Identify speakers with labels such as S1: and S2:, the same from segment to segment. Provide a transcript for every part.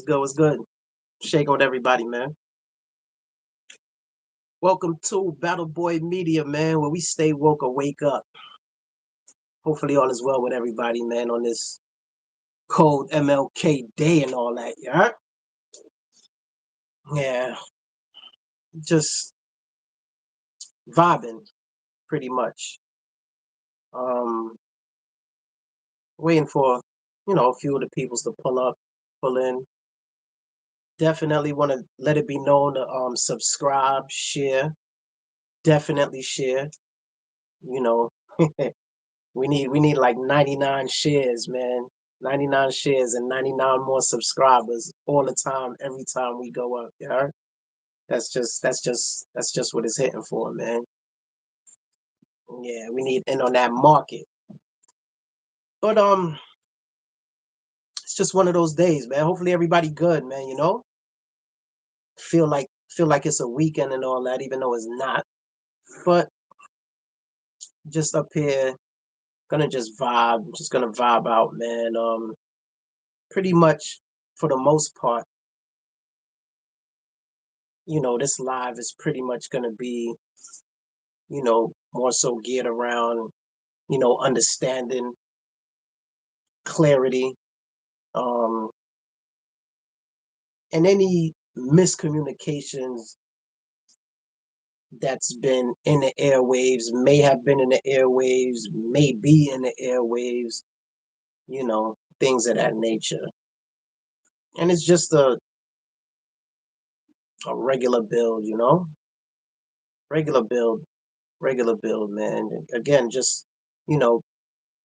S1: good? What's good? Shake on everybody, man. Welcome to Battle Boy Media, man, where we stay woke or wake up. Hopefully, all is well with everybody, man, on this cold MLK day and all that. Yeah, yeah, just vibing pretty much. Um, Waiting for a few of the peoples to pull up, pull in. Definitely want to let it be known to subscribe, share. Definitely share. You know, we need like 99 shares, man. 99 shares and 99 more subscribers all the time, every time we go up. Yeah, that's just what it's hitting for, man. Yeah, we need in on that market. But it's just one of those days, man. Hopefully everybody good, man. Feel like it's a weekend and all that, even though it's not. But just up here, gonna just vibe, just gonna vibe out, man. Pretty much for the most part, this live is pretty much gonna be, more so geared around, understanding, clarity, um, and any miscommunications that's been in the airwaves, may have been in the airwaves, may be in the airwaves, things of that nature. And it's just a regular build, regular build, regular build, man. Again, just, you know,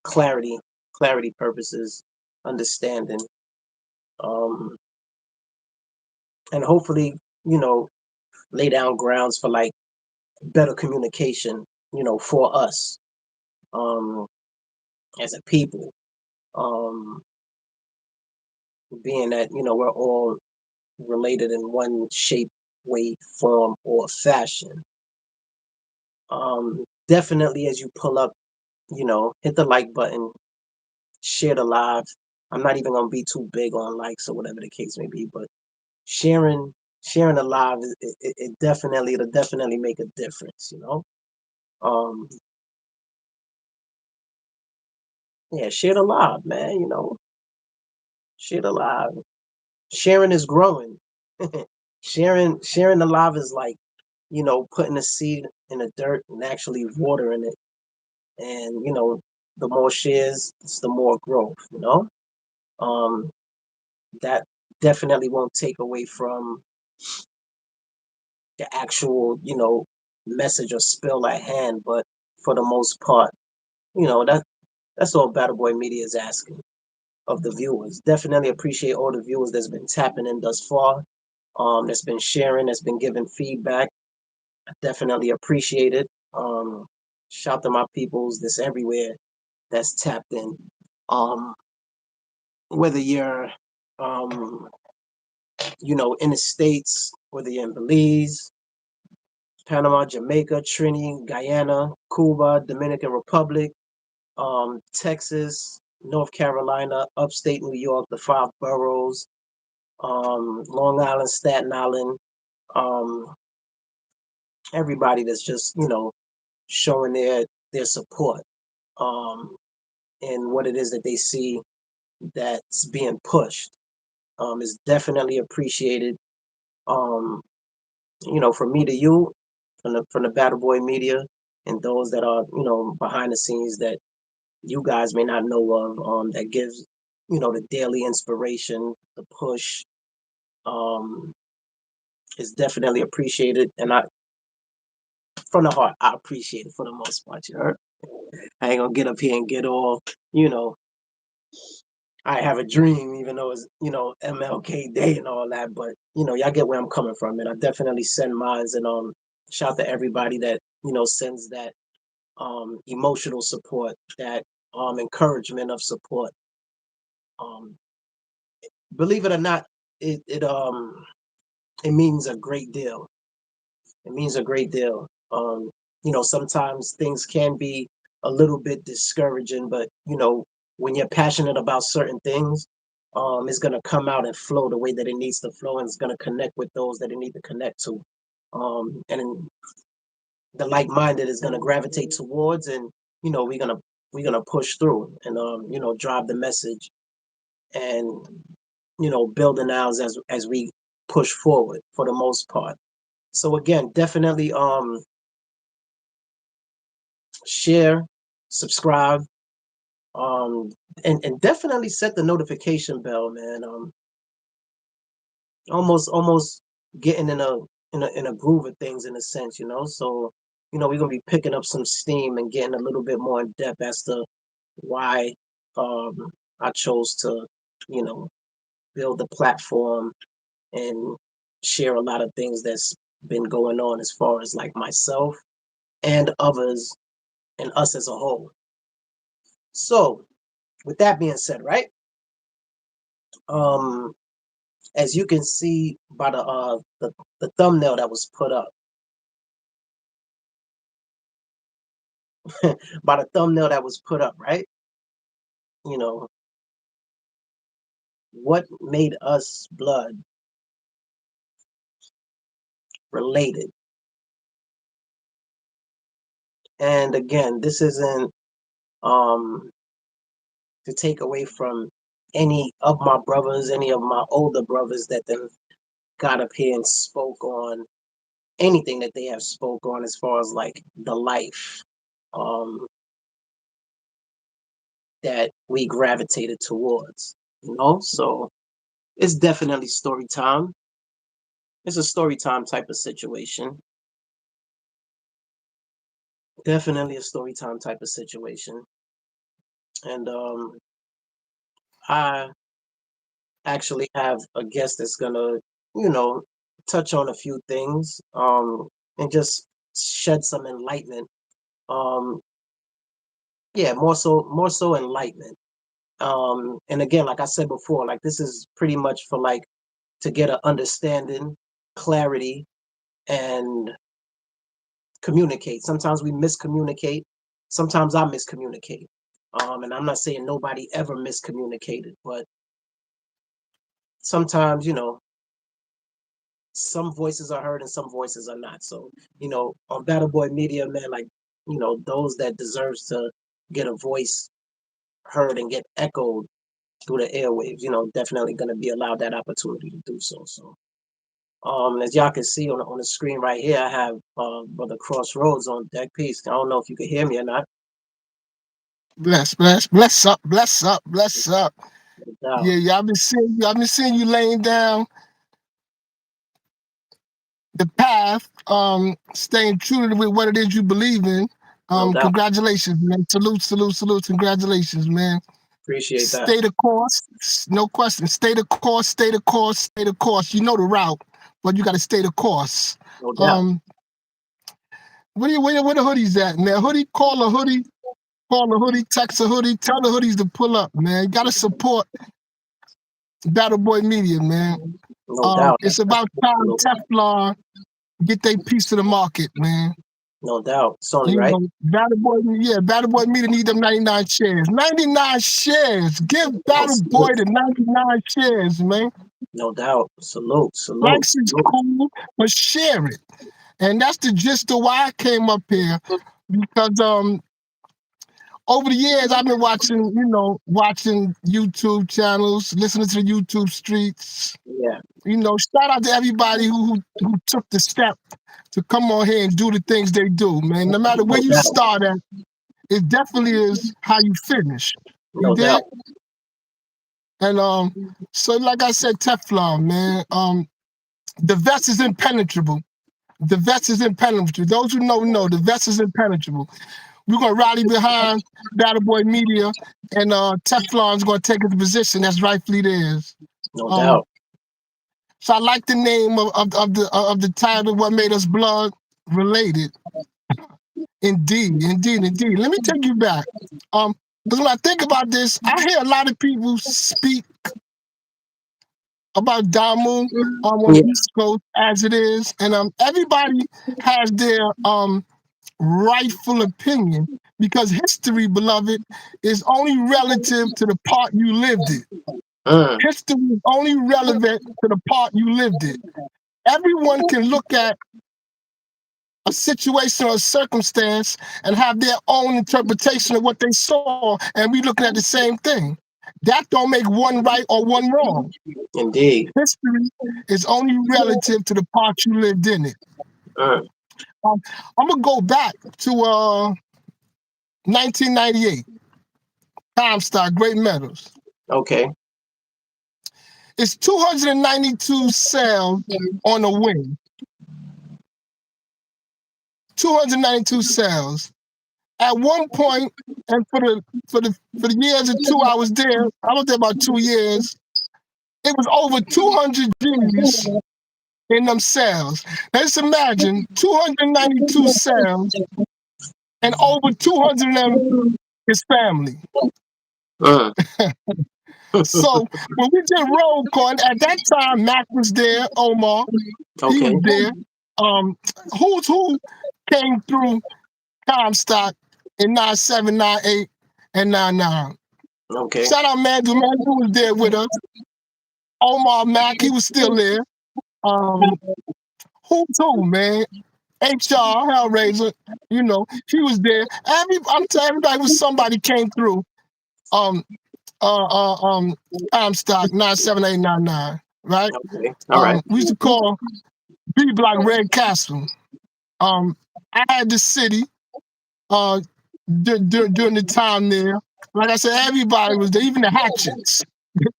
S1: clarity, clarity purposes, understanding. Um, and hopefully, you know, lay down grounds for like better communication, for us, um, as a people. Um, Being that, we're all related in one shape, way, form, or fashion. Definitely as you pull up, hit the like button, share the live. I'm not even gonna be too big on likes or whatever the case may be, but sharing sharing the live, it'll definitely make a difference. Um, yeah, share the live, man. Share the live. Sharing is growing. Sharing the live is like, putting a seed in the dirt and actually watering it. And the more shares, it's the more growth. Um, that definitely won't take away from the actual, message or spill at hand, but for the most part, that's all Battle Boy Media is asking of the viewers. Definitely appreciate all the viewers that's been tapping in thus far, that's been sharing, that's been giving feedback. I definitely appreciate it. Shout to my peoples that's everywhere that's tapped in. Um, whether you're, um, in the States, whether you're in Belize, Panama, Jamaica, Trinity, Guyana, Cuba, Dominican Republic, Texas, North Carolina, upstate New York, the five boroughs, Long Island, Staten Island, um, everybody that's just, showing their support, um, in what it is that they see that's being pushed, is definitely appreciated. Um, from me to you, from the Battle Boy Media, and those that are, behind the scenes that you guys may not know of, that gives, the daily inspiration, the push, um, is definitely appreciated. And from the heart, I appreciate it for the most part. You heard? I ain't gonna get up here and get all, you know, I have a dream, even though it's, MLK Day and all that. But, y'all get where I'm coming from. And I definitely send mines, and shout to everybody that, sends that emotional support, that encouragement of support. Um, Believe it or not, it means a great deal. It means a great deal. Sometimes things can be a little bit discouraging, but when you're passionate about certain things, is going to come out and flow the way that it needs to flow, and it's going to connect with those that it need to connect to. And the like-minded is going to gravitate towards, and we're gonna push through and drive the message, and building ours as we push forward for the most part. So again, definitely share, subscribe, um and definitely set the notification bell, man. Almost getting in a groove of things, in a sense, so we're gonna be picking up some steam and getting a little bit more in depth as to why um I chose to you know build the platform and share a lot of things that's been going on as far as like myself and others and us as a whole. So with that being said, right, um as you can see by the thumbnail that was put up, right? You know, what made us blood related? And again, this isn't um to take away from any of my brothers, any of my older brothers that then got up here and spoke on anything that they have spoke on as far as like the life um that we gravitated towards, so it's definitely story time. It's a story time type of situation. Definitely a story time type of situation. And I actually have a guest that's gonna, you know, touch on a few things, and just shed some enlightenment. Um, yeah, more so enlightenment. And again, like I said before, like this is pretty much for like to get an understanding, clarity, and communicate. Sometimes we miscommunicate. Sometimes I miscommunicate. And I'm not saying nobody ever miscommunicated, but sometimes, some voices are heard and some voices are not. So, on Battle Boy Media, man, like, those that deserves to get a voice heard and get echoed through the airwaves, definitely gonna be allowed that opportunity to do so. So as y'all can see on the screen right here, I have Brother Crossroads on deck. Peace. I don't know if you can hear me or not.
S2: Bless up, bless up, bless up.
S1: No
S2: Yeah, yeah, I've been seeing you laying down the path, staying true to what it is you believe in.
S1: no doubt.
S2: Congratulations, man. Salute, salute, salute. Congratulations, man.
S1: Appreciate that.
S2: Stay the course. No question. Stay the course, stay the course, stay the course. You know the route, but you got to stay the course.
S1: No doubt.
S2: Um, where the hoodies at, man? Call a hoodie, text a hoodie, tell the hoodies to pull up, man. You got to support Battle Boy Media, man.
S1: No doubt.
S2: It's about time
S1: Absolutely.
S2: Teflon get their piece of the market, man.
S1: No doubt. It's only right.
S2: Battle Boy Media need them 99 shares. 99 shares. Give
S1: Oh,
S2: Battle Boy
S1: salute.
S2: the 99 shares, man.
S1: No doubt. Salute. Salute.
S2: Likes is cool, but share it. And that's the gist of why I came up here. Because over the years I've been watching YouTube channels, listening to the YouTube streets.
S1: Yeah.
S2: Shout out to everybody who took the step to come on here and do the things they do, man. No matter where
S1: No
S2: you
S1: doubt.
S2: start at, it definitely is how you finish. You
S1: No doubt.
S2: dig? And so like I said, Teflon, man. The vest is impenetrable. The vest is impenetrable. Those who know the vest is impenetrable. We're gonna rally behind Battle Boy Media, and Teflon's gonna take his position as rightfully theirs.
S1: No
S2: Um,
S1: doubt.
S2: so I like the name of the title, "What Made Us Blood Related." Indeed, indeed, indeed. Let me take you back. Because when I think about this, I hear a lot of people speak about Damu on the
S1: Yeah.
S2: East Coast as it is, and everybody has their rightful opinion because history, beloved, is only relative to the part you lived in.
S1: Mm.
S2: History is only relevant to the part you lived it. Everyone can look at a situation or a circumstance and have their own interpretation of what they saw, and we looking at the same thing. That don't make one right or one wrong.
S1: Indeed.
S2: History is only relative to the part you lived in it.
S1: Mm.
S2: I'm gonna go back to 1998. Comstock Great Metals.
S1: Okay.
S2: It's 292 cells on a wing. 292 cells. At one point, and for the years of two I was there about 2 years. It was over 200 G's in them cells. Now just imagine 292 cells, and over 200 of them is family.
S1: Mm.
S2: So when we did roll call, at that time Mac was there, Omar, he
S1: Okay.
S2: was there. Who's who came through Comstock in 97, 98, and 99.
S1: Okay.
S2: Shout out Mandu. Mandu was there with us. Omar Mac, he was still there. Who's who, man? HR, Hellraiser, he was there. I'm telling everybody was somebody came through. Comstock 97899, right?
S1: Okay. All right.
S2: We used to call B Block Red Castle. I had the city during the time there. Like I said, everybody was there, even the Hatchets.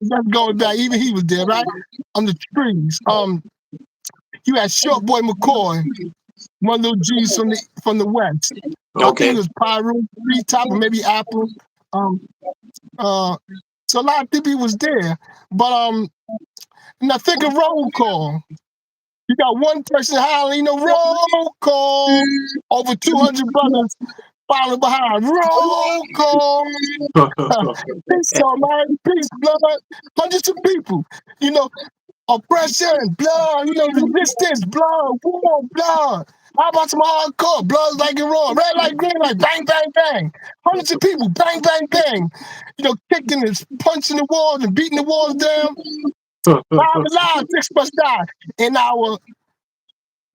S2: That's going back. Even he was there, right? On the trees. You had Short Boy McCoy, one little G's from the West. I think
S1: Okay.
S2: it was Pyro, Treetop, or maybe Apple. So a lot of people was there. But now think of roll call. You got one person hollering, roll call. Over 200 brothers following behind. Roll call. Peace, man. Peace, blood. Hundreds of people. Oppression, blood. Resistance, blood. War, blood. How about some hardcore? Blood like it raw. Red light, green light. Bang, bang, bang. Hundreds of people. Bang, bang, bang. Kicking and punching the walls and beating the walls down. 5 alive, 6 must die. In our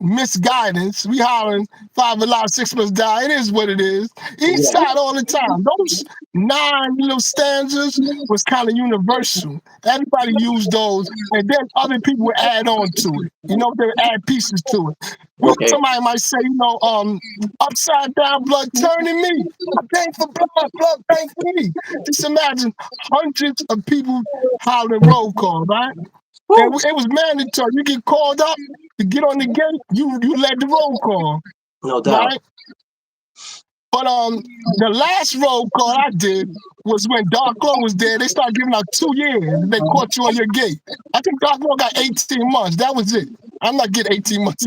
S2: misguidance, we hollering 5 alive, 6 must die. It is what it is. Each
S1: Yeah.
S2: side all the time. Those 9 little stanzas was kind of universal. Everybody used those, and then other people would add on to it. They would add pieces to it.
S1: Okay.
S2: Somebody might say, upside down blood turning me. I bang for blood bang for me. Just imagine hundreds of people hollering roll call, right? And it was mandatory. You get called up to get on the gate, you led the roll call,
S1: No doubt.
S2: right? But the last roll call I did was when Dark Law was there. They started giving out 2 years. And they caught you on your gate. I think Dark Law got 18 months. That was it. I'm not getting 18 months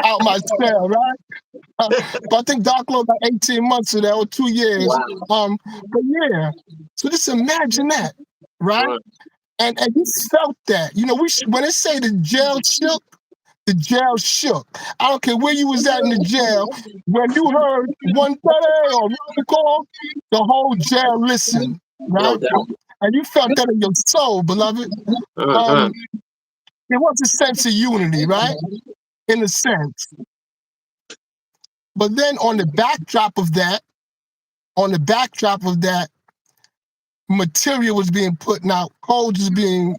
S2: out my cell, right? But I think Dark Law got 18 months of that, or 2 years.
S1: Wow.
S2: But yeah. So just imagine that, right?
S1: Mm.
S2: And you felt that. When they say the jail shook, the jail shook. I don't care where you was at in the jail. When you heard 130 or roll call, the whole jail listened,
S1: No
S2: right?
S1: doubt.
S2: And you felt that in your soul, beloved.
S1: Mm-hmm.
S2: There was a sense of unity, right? In a sense. But then on the backdrop of that, material was being put out, codes was being,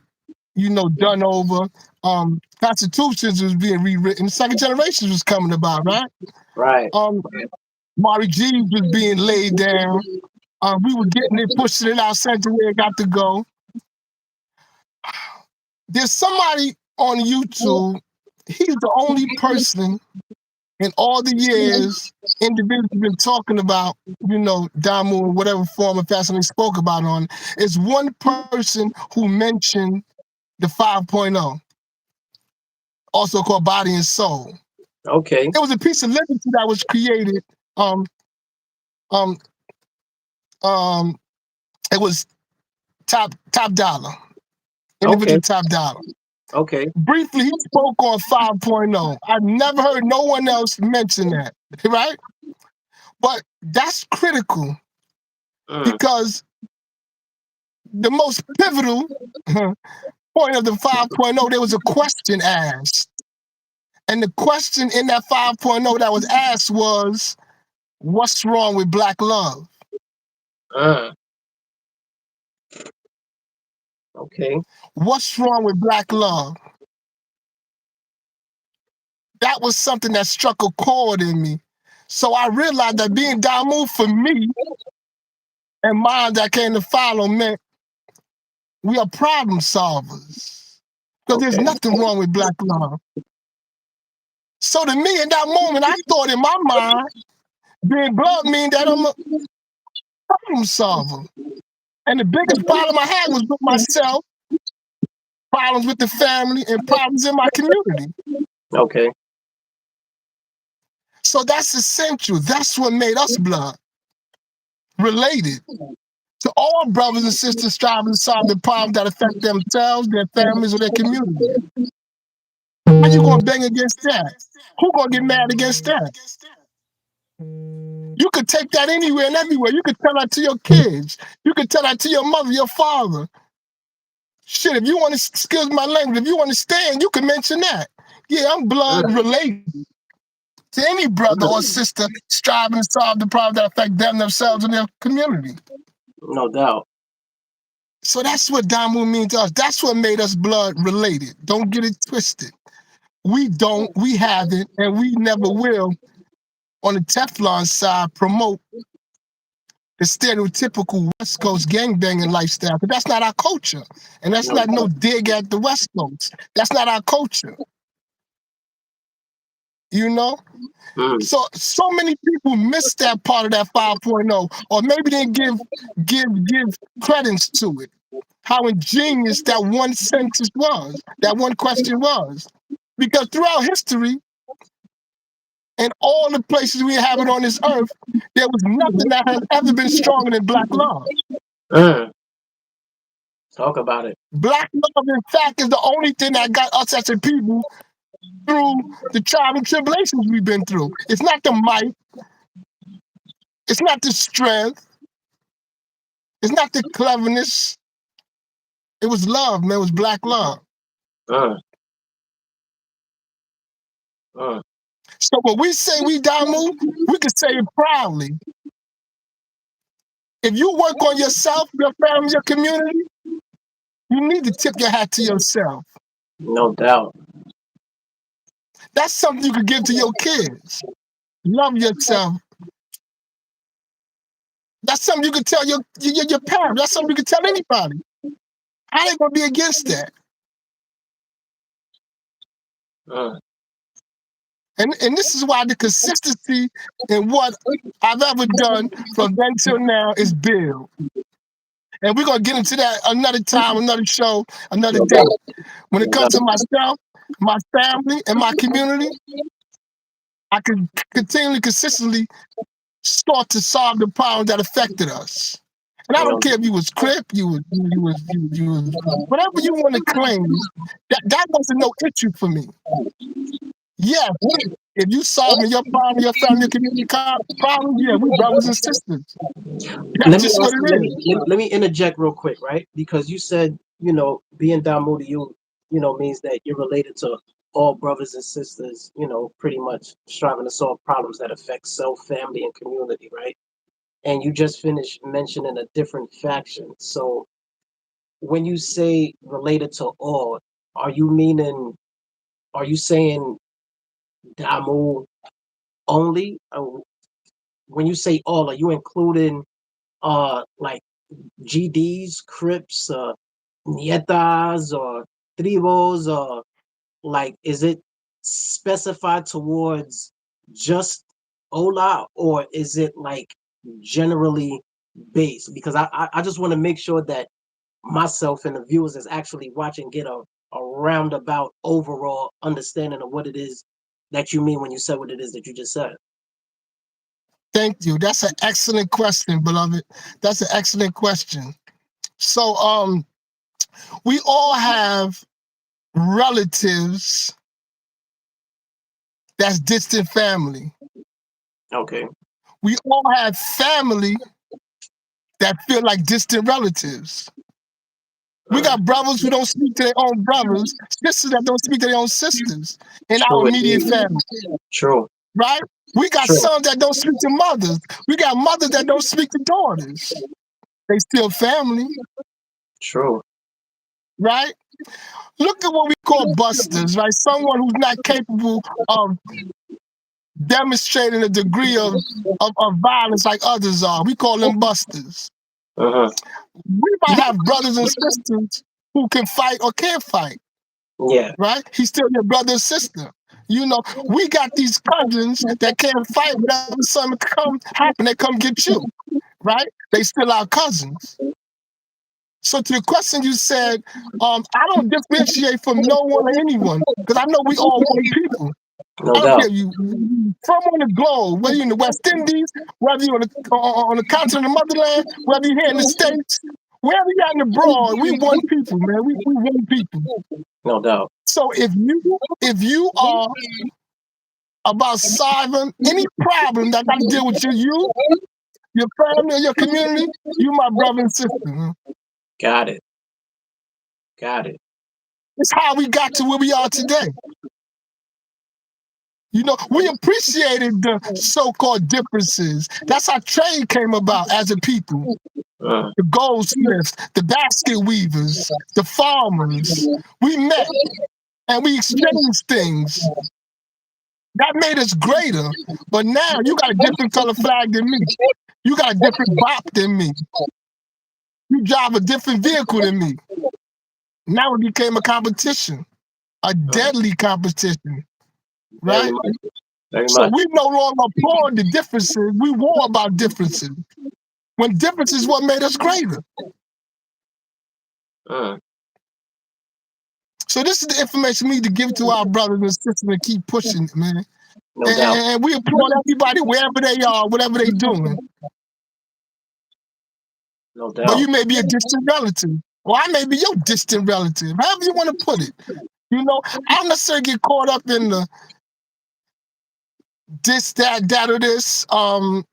S2: done over, constitutions was being rewritten, second generations was coming about, right?
S1: Right.
S2: Mari G was being laid down. We were getting it, pushing it out, sent to where it got to go. There's somebody on YouTube, he's the only person in all the years individuals have been talking about, Damu in whatever form or fashion they spoke about on, is one person who mentioned the 5.0, also called Body and Soul.
S1: Okay.
S2: It was a piece of literature that was created. It was Top Dollar, individual
S1: Okay.
S2: Top Dollar.
S1: Okay.
S2: Briefly, he spoke on 5.0. I've never heard no one else mention that, right? But that's critical
S1: Mm.
S2: because the most pivotal point of the 5.0, there was a question asked. And the question in that 5.0 that was asked was, what's wrong with Black love?
S1: Okay.
S2: What's wrong with Black love? That was something that struck a chord in me. So I realized that being Damu for me and mine that came to follow meant we are problem solvers. Because there's nothing wrong with Black love. So to me, in that moment, I thought in my mind, being blood means that I'm a problem solver. And the biggest problem I had was with myself, problems with the family, and problems in my community.
S1: Okay.
S2: So that's essential. That's what made us blood related to all brothers and sisters striving to solve the problems that affect themselves, their families, or their community. How you gonna bang against that? Who gonna get mad against that? You could take that anywhere and everywhere. You could tell that to your kids. You could tell that to your mother, your father. Shit, if you want to, excuse my language, if you understand, you can mention that. Yeah, I'm blood related to any brother or sister striving to solve the problems that affect them, themselves, and their community.
S1: No doubt.
S2: So that's what Damu means to us. That's what made us blood related. Don't get it twisted. We don't, we haven't, and we never will, on the Teflon side, promote the stereotypical West Coast gangbanging lifestyle. But that's not our culture. And that's not no dig at the West Coast. That's not our culture. You know? So many people missed that part of that 5.0, or maybe they give credence to it. How ingenious that one sentence was, that one question was. Because throughout history, and all the places we inhabit on this earth, there was nothing that has ever been stronger than Black love.
S1: Talk about it.
S2: Black love, in fact, is the only thing that got us as a people through the trials and tribulations we've been through. It's not the might. It's not the strength. It's not the cleverness. It was love, man. It was Black love. So when we say we Damu, we can say it proudly. If you work on yourself, your family, your community, you need to tip your hat to yourself.
S1: No doubt.
S2: That's something you could give to your kids. Love yourself. That's something you could tell your parents. That's something you could tell anybody. How they gonna be against that? And this is why the consistency in what I've ever done from then till now is build. And we're gonna get into that another time, another show, another day. When it comes to myself, my family, and my community, I can continually, consistently start to solve the problems that affected us. And I don't care if you was Crip, you was whatever you want to claim, that wasn't no issue for me. Yeah, if you solving your problem, your family, community problem, yeah, we brothers and sisters. That's just what it is.
S1: Let me interject real quick, right? Because you said, being Damu to you, means that you're related to all brothers and sisters, pretty much striving to solve problems that affect self, family, and community, right? And you just finished mentioning a different faction. So when you say related to all, are you saying Damu only? When you say all, are you including like GDs, Crips, Nietas, or Tribos, or like, is it specified towards just Ola, or is it like generally based? Because I just want to make sure that myself and the viewers that's actually watching get a roundabout overall understanding of what it is that you mean when you said what it is that you just said.
S2: Thank you. That's an excellent question, beloved. That's an excellent question. So we all have relatives that's distant family.
S1: Okay.
S2: We all have family that feel like distant relatives. We got brothers who don't speak to their own brothers, sisters that don't speak to their own sisters in our
S1: True
S2: immediate
S1: indeed.
S2: family,
S1: True.
S2: right? We got
S1: True.
S2: sons that don't speak to mothers. We got mothers that don't speak to daughters. They still family,
S1: True.
S2: right? Look at what we call busters, right? Someone who's not capable of demonstrating a degree of violence like others are. We call them busters.
S1: Uh-huh.
S2: We might have brothers and sisters who can fight or can't fight,
S1: Yeah.
S2: right? He's still your brother or sister. You know, we got these cousins that can't fight. Whatever something happen, they come get you, right? They still our cousins. So to the question you said, I don't differentiate from no one or anyone because I know we all one people.
S1: No
S2: I don't
S1: doubt.
S2: care you from on the globe, whether you're in the West Indies, whether you're on the continent of motherland, whether you're here in the States, wherever you're in abroad, we one people, man. We one people.
S1: No doubt.
S2: So if you are about solving any problem that got to deal with you, your family, or your community, you my brother and sister. Man.
S1: Got it. Got it.
S2: It's how we got to where we are today. You know, we appreciated the so-called differences. That's how trade came about as a people. The goldsmiths, the basket weavers, the farmers. We met and we exchanged things. That made us greater. But now you got a different color flag than me. You got a different bop than me. You drive a different vehicle than me. Now it became a competition, a deadly competition, right?
S1: Very much. Very
S2: So
S1: much.
S2: we no longer applaud the differences. We war about differences. When difference is what made us greater. So this is the information we need to give to our brothers and sisters and keep pushing it, man.
S1: No doubt.
S2: And we applaud everybody wherever they are, whatever they doing.
S1: No
S2: But
S1: doubt.
S2: you may be a distant relative. Or I may be your distant relative, however you want to put it. You know, I don't necessarily get caught up in the this, that, or this. I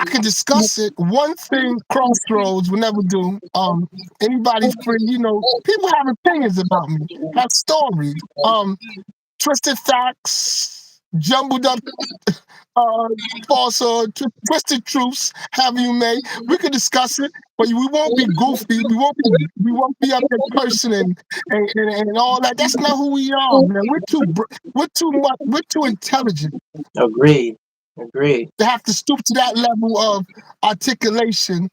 S2: can discuss it. One thing Crossroads will never do. Anybody free, you know, people have opinions about me, have stories, twisted facts, jumbled up falsehood, twisted truths, however you may. We could discuss it, but we won't be goofy. We won't be up there cursing and all that. That's not who we are, man. We're too intelligent.
S1: Agreed. Agreed.
S2: To have to stoop to that level of articulation.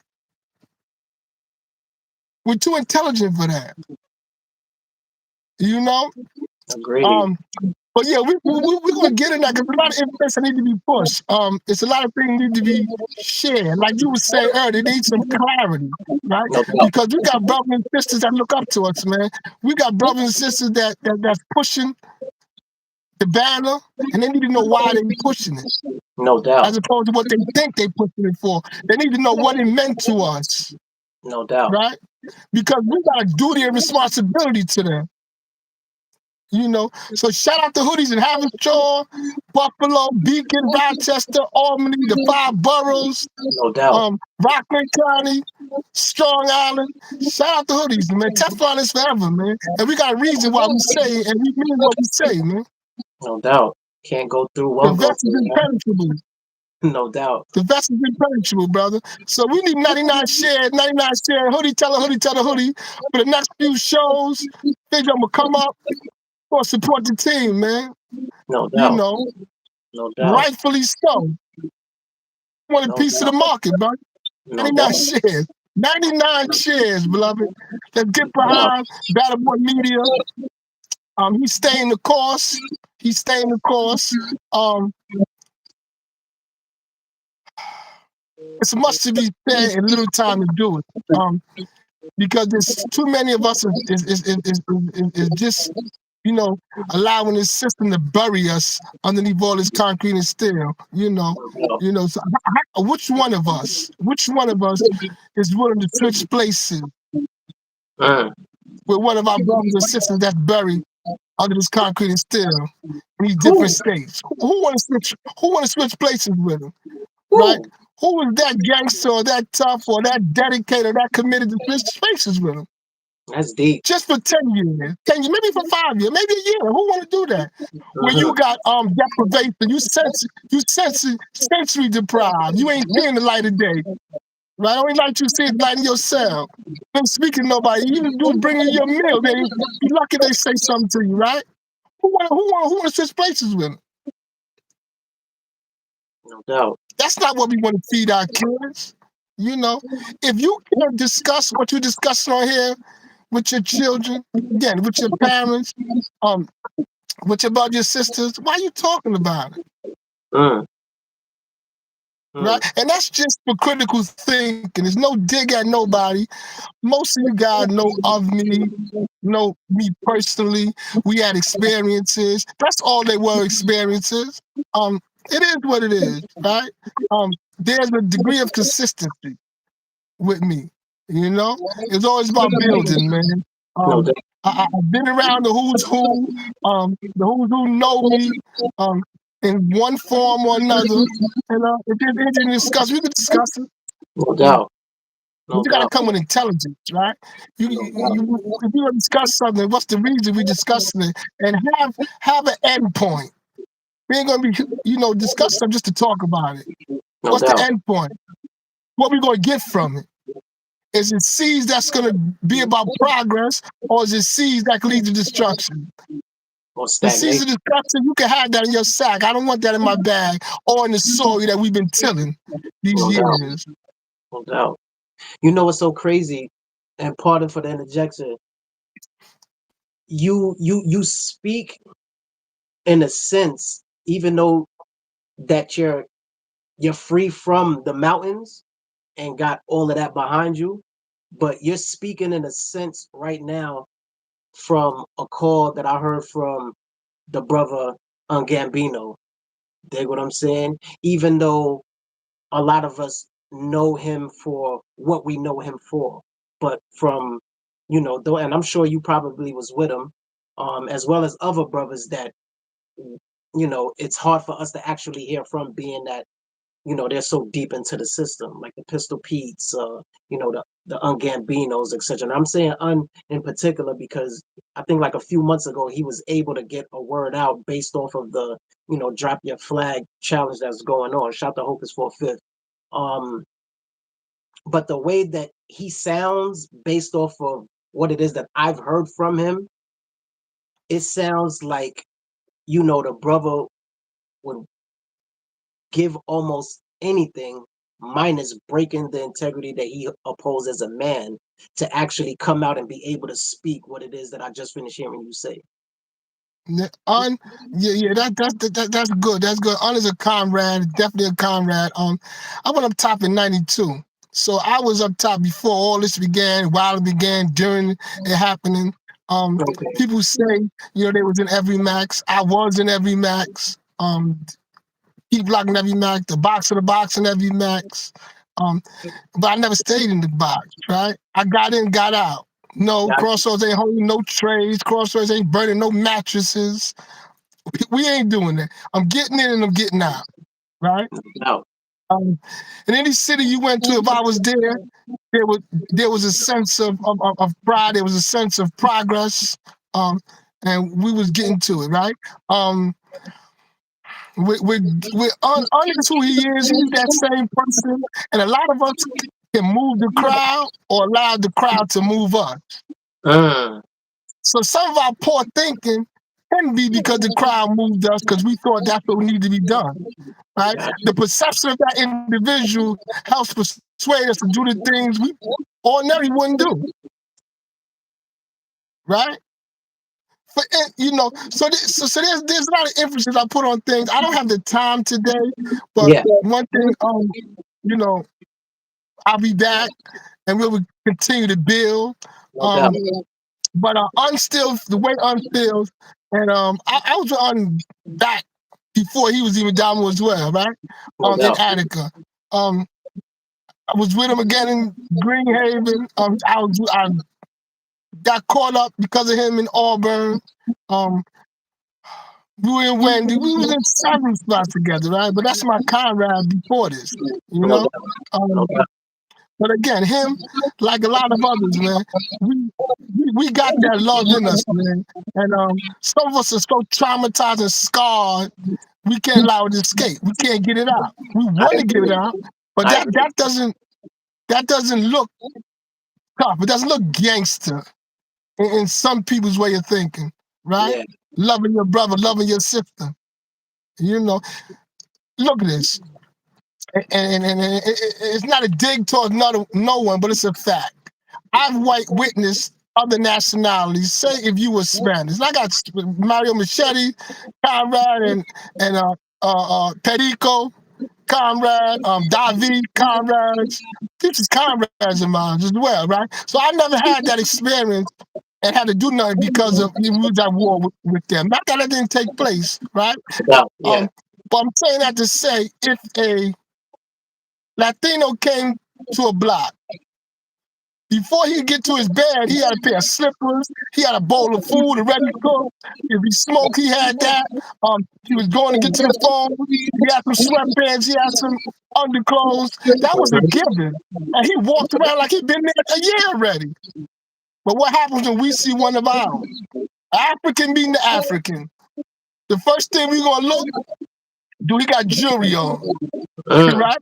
S2: We're too intelligent for that. You know?
S1: Agreed.
S2: But yeah, we're going to get in that because a lot of information need to be pushed. It's a lot of things need to be shared. Like you were saying earlier, they need some clarity, right?
S1: No doubt.
S2: Because we got brothers and sisters that look up to us, man. We got brothers and sisters that's pushing the banner, and they need to know why they're pushing it.
S1: No doubt.
S2: As opposed to what they think they're pushing it for. They need to know what it meant to us.
S1: No doubt.
S2: Right? Because we got a duty and responsibility to them. You know, so shout out to Hoodies in Haverstraw, Buffalo, Beacon, Rochester, Albany, the 5 boroughs,
S1: No doubt.
S2: Rockland County, Strong Island. Shout out to Hoodies, man. Teflon is forever, man. And we got a reason why we say it, and we mean what we say, man.
S1: No doubt. Can't go through
S2: The
S1: one.
S2: vest is impenetrable.
S1: No doubt.
S2: The vest is impenetrable, brother. So we need 99 shares, 99 share. Hoodie tell a hoodie. For the next few shows, think I'm going to come up or support the team, man.
S1: No doubt.
S2: You know,
S1: no doubt.
S2: Rightfully so. Want a piece of the market, bro. 99 shares. 99 shares, beloved. Let's get behind Battle Boy Media. He's staying the course. It's much to be said and little time to do it. Because there's too many of us is just, you know, allowing this system to bury us underneath all this concrete and steel. You know. So which one of us is willing to switch places with one of our brothers and sisters that's buried under this concrete and steel in these different states? Who want to switch places with them? Right? Who was that gangster or that tough or that dedicated or that committed to switch spaces with him?
S1: That's deep.
S2: Just for 10 years, 10 years, maybe for 5 years, maybe a year. Who want to do that? When
S1: Mm-hmm.
S2: you got deprivation, sensory deprived. You ain't seeing the light of day. Right? Only like you see it light in your cell. Ain't speaking to nobody. You even do bring you your meal. They be lucky they say something to you, right? Who want to switch places with him?
S1: No doubt.
S2: That's not what we want to feed our kids. You know, if you can't discuss what you're discussing on here with your children, again, with your parents, about your sisters, why are you talking about it?
S1: Mm.
S2: Right? And that's just for critical thinking. There's no dig at nobody. Most of you guys know of me, know me personally. We had experiences. That's all they were, experiences. It is what it is, right? There's a degree of consistency with me. You know, it's always about building, man.
S1: No doubt.
S2: I've been around the who's who. The who's who know me in one form or another. And if there's anything to discuss, we can discuss it.
S1: No doubt.
S2: You
S1: No
S2: gotta
S1: doubt.
S2: come with intelligence, right? If you want to discuss something, what's the reason we discussing it, and have an end point. We ain't gonna be, discuss something just to talk about it.
S1: No
S2: What's the
S1: doubt.
S2: end point? What we gonna get from it? Is it seeds that's gonna be about progress, or is it seeds that can lead to destruction?
S1: Or
S2: The seeds of
S1: stagnation.
S2: destruction, you can have that in your sack. I don't want that in my bag or in the soil that we've been tilling these
S1: No doubt.
S2: years.
S1: No doubt. You know what's so crazy? And pardon for the interjection. You speak in a sense, even though that you're free from the mountains and got all of that behind you, but you're speaking in a sense right now from a call that I heard from the brother Gambino. Dig what I'm saying? Even though a lot of us know him for what we know him for, but from though, and I'm sure you probably was with him, as well as other brothers that it's hard for us to actually hear from, being that they're so deep into the system, like the Pistol Pete's, the Ungambinos, etc. And I'm saying in particular because I think like a few months ago he was able to get a word out based off of the drop your flag challenge that's going on. Shout to Hocus for a Fifth. Um, but the way that he sounds based off of what it is that I've heard from him, it sounds like the brother would give almost anything minus breaking the integrity that he upholds as a man to actually come out and be able to speak what it is that I just finished hearing you say.
S2: Yeah, that's good. That's good. Un is a comrade, definitely a comrade. I went up top in '92, so I was up top before all this began, while it began, during it happening.
S1: Okay.
S2: People say they was in every max. I was in every max. Keep blocking every max. The box in every max. But I never stayed in the box. Right? I got in, got out. No,
S1: Gotcha.
S2: Crossroads ain't holding no trays. Crossroads ain't burning no mattresses. We ain't doing that. I'm getting in and I'm getting out, right?
S1: No.
S2: In any city you went to, if I was there, there was a sense of pride. There was a sense of progress, and we was getting to it, right? With under 2 years, he's that same person, and a lot of us can move the crowd or allow the crowd to move us. So some of our poor thinking can be because the crowd moved us because we thought that's what needed to be done, right?
S1: Gotcha.
S2: The perception of that individual helps persuade us to do the things we ordinarily wouldn't do, right? So there's a lot of emphasis I put on things. I don't have the time today, but
S1: Yeah.
S2: one thing, I'll be back and we will continue to build.
S1: No doubt.
S2: But the way Unstilled, and I was on back before he was even down as well, right?
S1: No
S2: In
S1: doubt.
S2: Attica. I was with him again in Greenhaven. I got caught up because of him in Auburn. We and Wendy, we was in several spots together, right? But that's my comrade before this, you
S1: No
S2: know.
S1: doubt. No
S2: Um,
S1: doubt.
S2: but again, him, like a lot of others, man, we got that love in us, man. And some of us are so traumatized and scarred, we can't allow it to escape. We can't get it out. We
S1: I
S2: want to get it
S1: agree.
S2: out, but
S1: I
S2: that
S1: agree.
S2: doesn't look tough. It doesn't look gangster in some people's way of thinking, right?
S1: Yeah.
S2: Loving your brother, loving your sister. You know, look at this. It's not a dig towards no one, but it's a fact. I've witnessed other nationalities. Say if you were Spanish, I got Mario Machete, Conrad, and Perico, Conrad, David, Conrads. These is comrades of mine as well, right? So I never had that experience and had to do nothing because of we was at war with them. Not that it didn't take place, right?
S1: No. Yeah.
S2: But I'm saying that to say if a Latino came to a block. Before he get to his bed, he had a pair of slippers. He had a bowl of food already cooked. If he smoked, he had that. He was going to get to the phone. He had some sweatpants. He had some underclothes. That was a given. And he walked around like he'd been there a year already. But what happens when we see one of ours? African meeting the African. The first thing we're going to look, do he got jewelry on?
S1: Mm.
S2: Right?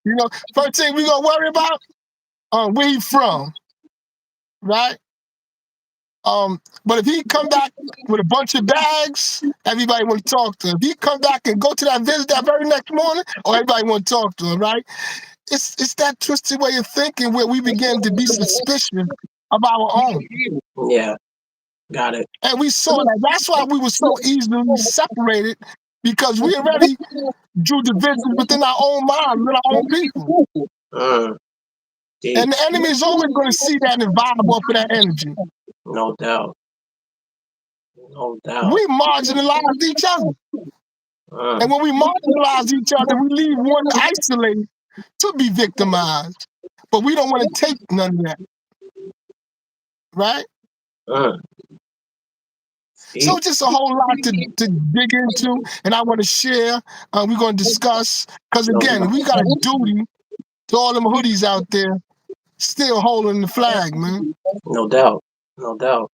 S2: You know, first thing we're going to worry about, where he from, right? But if he come back with a bunch of bags, everybody want to talk to him. If he come back and go to that visit that very next morning, or everybody want to talk to him, right? It's that twisted way of thinking where we begin to be suspicious of our own.
S1: Yeah. Got it.
S2: And we saw that. That's why we were so easily separated, because we already drew divisions within our own minds, with our own people.
S1: Mm. Deep.
S2: And the enemy is always going to see that and vibe off of that energy.
S1: No doubt. No doubt.
S2: We marginalized each other. And
S1: Mm.
S2: when we marginalize each other, we leave one isolated to be victimized. But we don't want to take none of that, right?
S1: Mm.
S2: So
S1: Deep.
S2: it's just a whole lot to dig into, and I want to share. We're going to discuss, because
S1: No
S2: again, we got a
S1: doubt.
S2: duty to all them hoodies out there still holding the flag, man.
S1: No doubt. No doubt.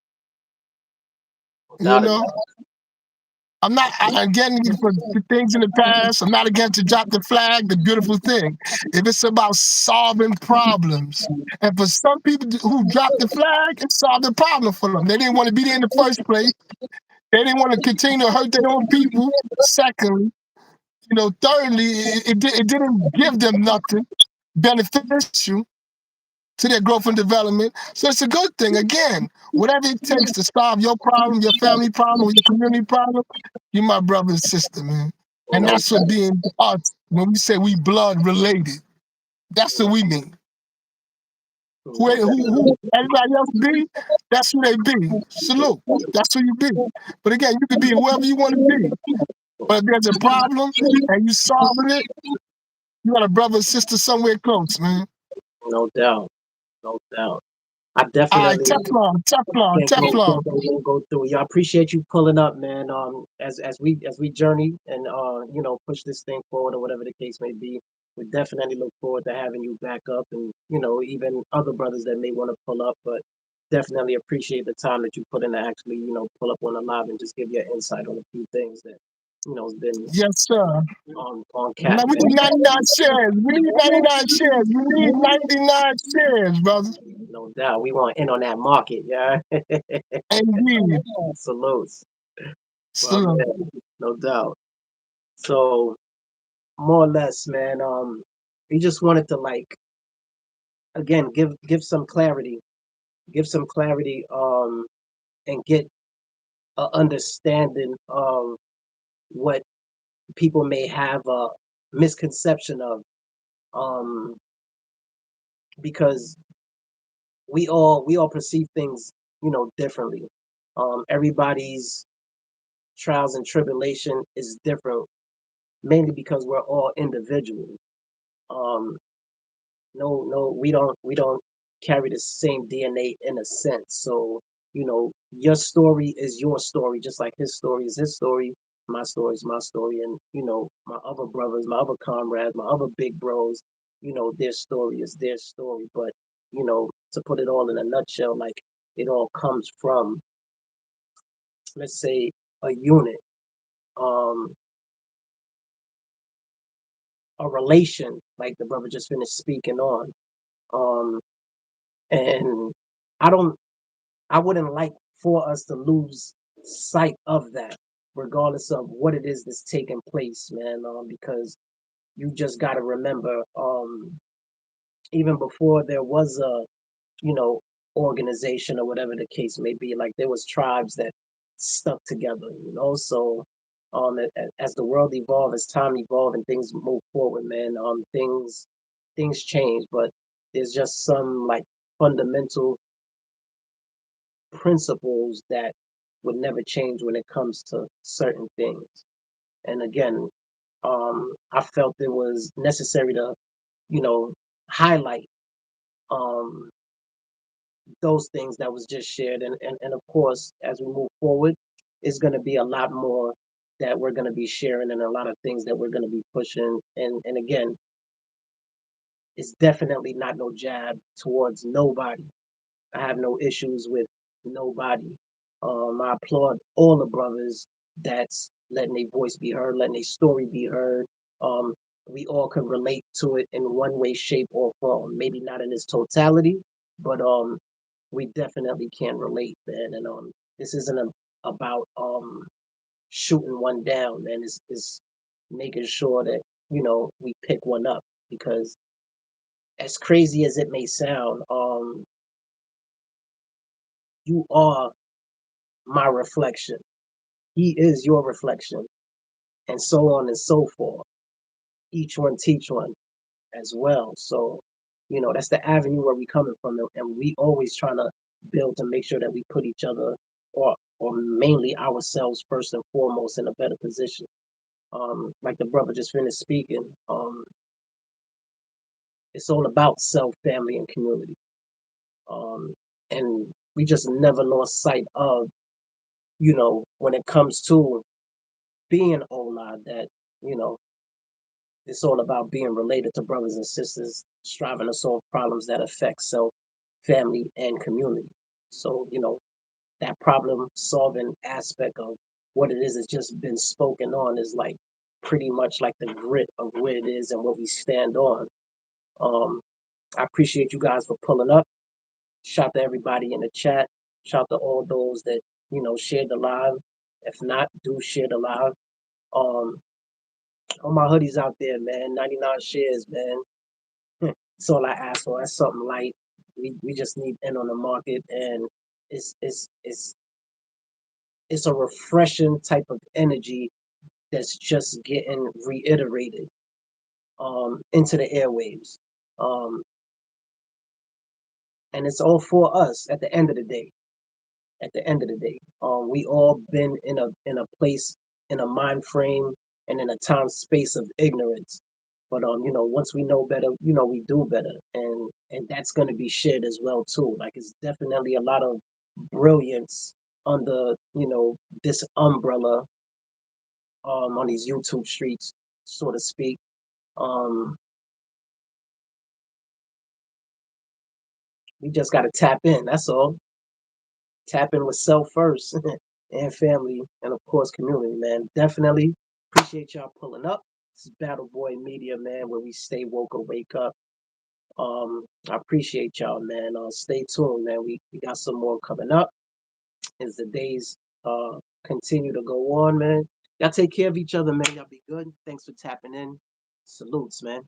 S2: You
S1: Without a
S2: know,
S1: doubt.
S2: I'm not again for the things in the past. I'm not against to drop the flag. The beautiful thing, if it's about solving problems, and for some people who drop the flag, it solved the problem for them. They didn't want to be there in the first place. They didn't want to continue to hurt their own people. Secondly, thirdly, it didn't give them nothing beneficial to their growth and development. So it's a good thing. Again, whatever it takes to solve your problem, your family problem, or your community problem, you're my brother and sister, man. And
S1: No
S2: that's what
S1: doubt.
S2: being us, when we say we blood related, that's what we mean.
S1: No
S2: Who
S1: doubt.
S2: everybody else be, that's who they be. Salute. That's who you be. But again, you can be whoever you want to be. But if there's a problem and you solving it, you got a brother or sister somewhere close, man.
S1: No doubt. No doubt. I
S2: All right,
S1: definitely
S2: Teflon, Teflon, Teflon.
S1: go through. Yeah, I appreciate you pulling up, man. As we journey and push this thing forward or whatever the case may be, we definitely look forward to having you back up, and even other brothers that may want to pull up, but definitely appreciate the time that you put in to actually pull up on the live and just give your insight on a few things that has been
S2: Yes, sir.
S1: on
S2: Now
S1: cat.
S2: we need 99 shares. We need 99 shares. We need 99 shares, brother.
S1: No doubt, we want in on that market, yeah.
S2: Indeed.
S1: Salutes. Well,
S2: So,
S1: man, no doubt. So more or less, man, we just wanted to like again give some clarity, and get a understanding of what people may have a misconception of, um, because we all perceive things differently. Everybody's trials and tribulation is different, mainly because we're all individuals. Um, no, we don't carry the same DNA in a sense. So your story is your story, just like his story is his story. my story is my story, and my other brothers, my other comrades, my other big bros, their story is their story. But to put it all in a nutshell, like it all comes from, let's say, a unit, um, a relation, like the brother just finished speaking on. Um, and I don't, I wouldn't like for us to lose sight of that, regardless of what it is that's taking place, man. Because you just got to remember, even before there was a, you know, organization or whatever the case may be, like there was tribes that stuck together. So, as the world evolved, as time evolved, and things move forward, man, things change, but there's just some like fundamental principles that would never change when it comes to certain things. And again, I felt it was necessary to, you know, highlight um, those things that was just shared. And of course, as we move forward, it's going to be a lot more that we're going to be sharing, and a lot of things that we're going to be pushing. And again, it's definitely not no jab towards nobody. I have no issues with nobody. I applaud all the brothers that's letting their voice be heard, letting their story be heard. Um, we all can relate to it in one way, shape, or form. Maybe not in its totality, but we definitely can relate, man. And this isn't about shooting one down, man. It's making sure that we pick one up, because as crazy as it may sound, you are my reflection. He is your reflection, and so on and so forth. Each one teach one as well. So, that's the avenue where we coming from, and we always trying to build to make sure that we put each other, or mainly ourselves first and foremost, in a better position. Like the brother just finished speaking, it's all about self, family, and community. Um, and we just never lost sight of, when it comes to being Ola, that you know it's all about being related to brothers and sisters, striving to solve problems that affect self, family, and community. So, that problem solving aspect of what it is that's just been spoken on is like pretty much like the grit of what it is and what we stand on. Um, I appreciate you guys for pulling up. Shout to everybody in the chat. Shout to all those that, shared the live. If not, do share the live. Um, all my hoodies out there, man. 99 shares, man. That's all I ask for. That's something light. We just need in on the market, and it's it's it's it's a refreshing type of energy that's just getting reiterated into the airwaves. Um, and it's all for us at the end of the day. At the end of the day, we all been in a place, in a mind frame, and in a time space of ignorance. But once we know better, we do better, and that's going to be shared as well too. Like it's definitely a lot of brilliance under this umbrella, on these YouTube streets, so to speak. Um, we just got to tap in. That's all. Tap in with self first, and family, and of course community, man. Definitely appreciate y'all pulling up. This is Battle Boy Media, man, where we stay woke and wake up. I appreciate y'all, man. Stay tuned, man. We got some more coming up as the days continue to go on, man. Y'all take care of each other, man. Y'all be good. Thanks for tapping in. Salutes, man.